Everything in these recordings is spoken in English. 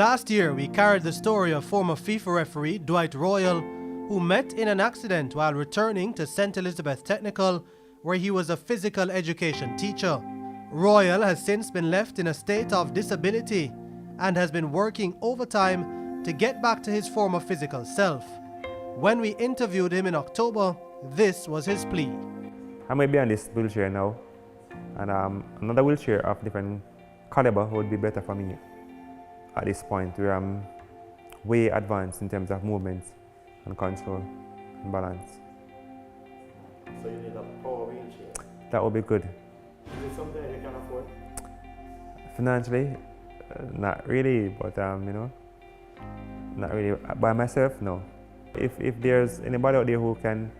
Last year, we carried the story of former FIFA referee Dwight Royal, who met in an accident while returning to St. Elizabeth Technical, where he was a physical education teacher. Royal has since been left in a state of disability and has been working overtime to get back to his former physical self. When we interviewed him in October, this was his plea. I might be on this wheelchair now, and another wheelchair of different caliber would be better for me at this point, where I'm way advanced in terms of movement and control and balance. So you need a power wheelchair? That would be good. Is it something you can afford? Financially, not really, but not really by myself, no. If there's anybody out there who can,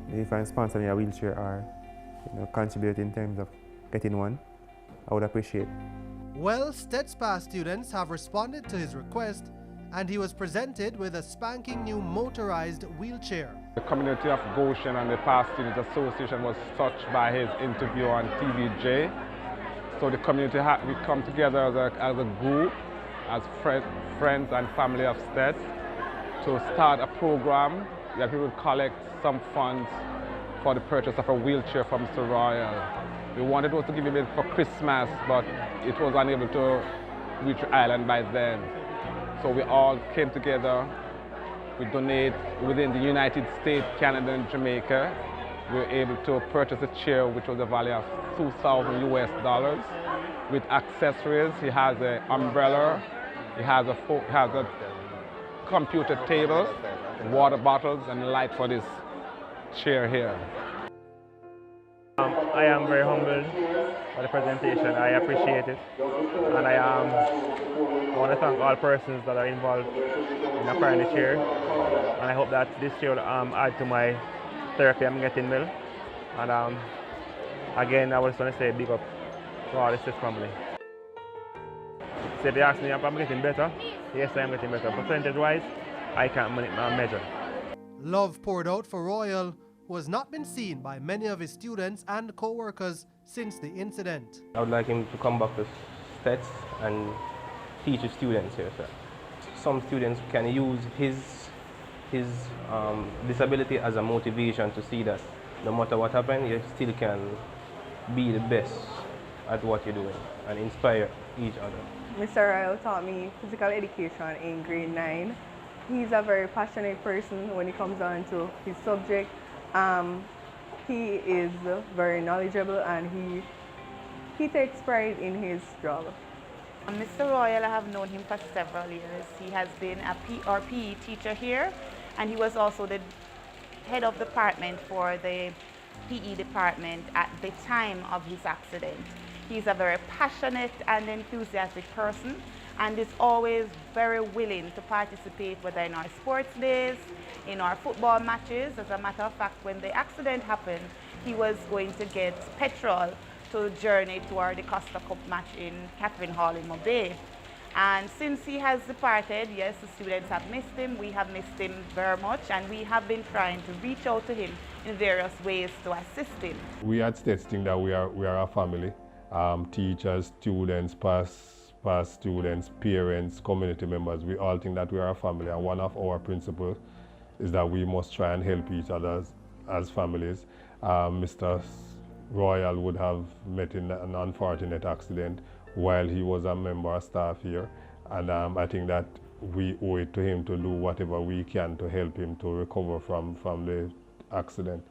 if I sponsor me a wheelchair or contribute in terms of getting one, I would appreciate. Well, STEDSPA students have responded to his request, and he was presented with a spanking new motorized wheelchair. The community of Goshen and the Past Student Association was touched by his interview on TVJ. So the community, we come together as a group, as friends and family of STEDS, to start a program that we will collect some funds for the purchase of a wheelchair from Mr. Royal. We wanted to give him it for Christmas, but it was unable to reach the island by then. So we all came together. We donate within the United States, Canada, and Jamaica. We were able to purchase a chair which was a value of $2,000 US with accessories. He has an umbrella, he has a computer table, water bottles, and light for this chair here. I am very humbled by the presentation. I appreciate it, and I want to thank all persons that are involved in acquiring the chair, and I hope that this chair will add to my therapy I'm getting well. And again, I was going to say big up to all the STEDS family. So if they ask me if I'm getting better, yes, I am getting better. Percentage-wise, I can't measure. Love poured out for Royal, who has not been seen by many of his students and co-workers since the incident. I would like him to come back to STEDS and teach the students here, sir. Some students can use his disability as a motivation to see that no matter what happens, you still can be the best at what you're doing and inspire each other. Mr. Royal taught me physical education in grade 9. He's a very passionate person when it comes down to his subject. He is very knowledgeable and he takes pride in his job. Mr. Royal, I have known him for several years. He has been a PE teacher here, and he was also the head of department for the PE department at the time of his accident. He's a very passionate and enthusiastic person, and is always very willing to participate, whether in our sports days, in our football matches. As a matter of fact, when the accident happened, he was going to get petrol to journey toward the Costa Cup match in Catherine Hall in Mobay. And since he has departed, yes, the students have missed him, we have missed him very much, and we have been trying to reach out to him in various ways to assist him. We at STEDS think that we are a family. Teachers, students, past students, parents, community members, we all think that we are a family, and one of our principles is that we must try and help each other as families. Mr. Royal would have met in an unfortunate accident while he was a member of staff here, and I think that we owe it to him to do whatever we can to help him to recover from the accident.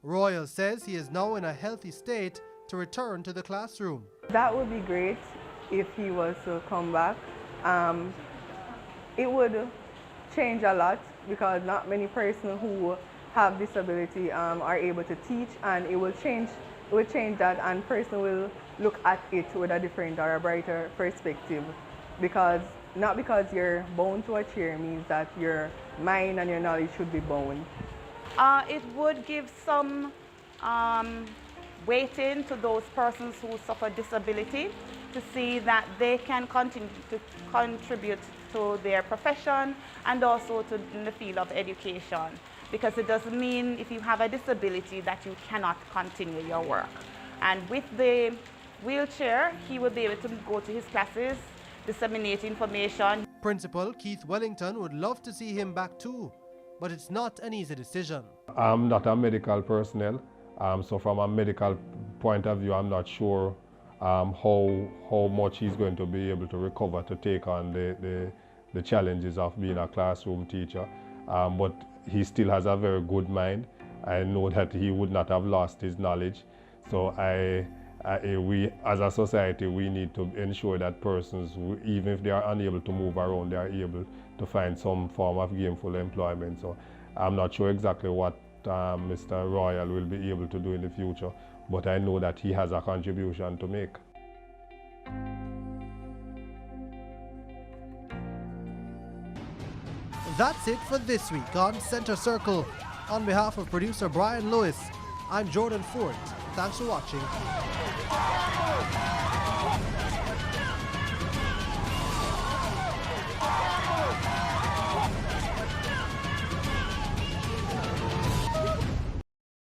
Royal says he is now in a healthy state to return to the classroom. That would be great if he was to come back. It would change a lot because not many persons who have disability are able to teach, and it will change that, and person will look at it with a different or a brighter perspective, because not because you're bound to a chair means that your mind and your knowledge should be bound. It would give some weighting to those persons who suffer disability, to see that they can continue to contribute to their profession and also to in the field of education, because it doesn't mean if you have a disability that you cannot continue your work. And with the wheelchair, he will be able to go to his classes, disseminate information. Principal Keith Wellington would love to see him back too, but it's not an easy decision. I'm not a medical personnel, so from a medical point of view, I'm not sure how much he's going to be able to recover to take on the challenges of being a classroom teacher. But he still has a very good mind. I know that he would not have lost his knowledge. So we, as a society, we need to ensure that persons, even if they are unable to move around, they are able to find some form of gainful employment. So I'm not sure exactly what Mr. Royal will be able to do in the future, but I know that he has a contribution to make. That's it for this week on Center Circle. On behalf of producer Brian Lewis, I'm Jordan Ford. Thanks for watching.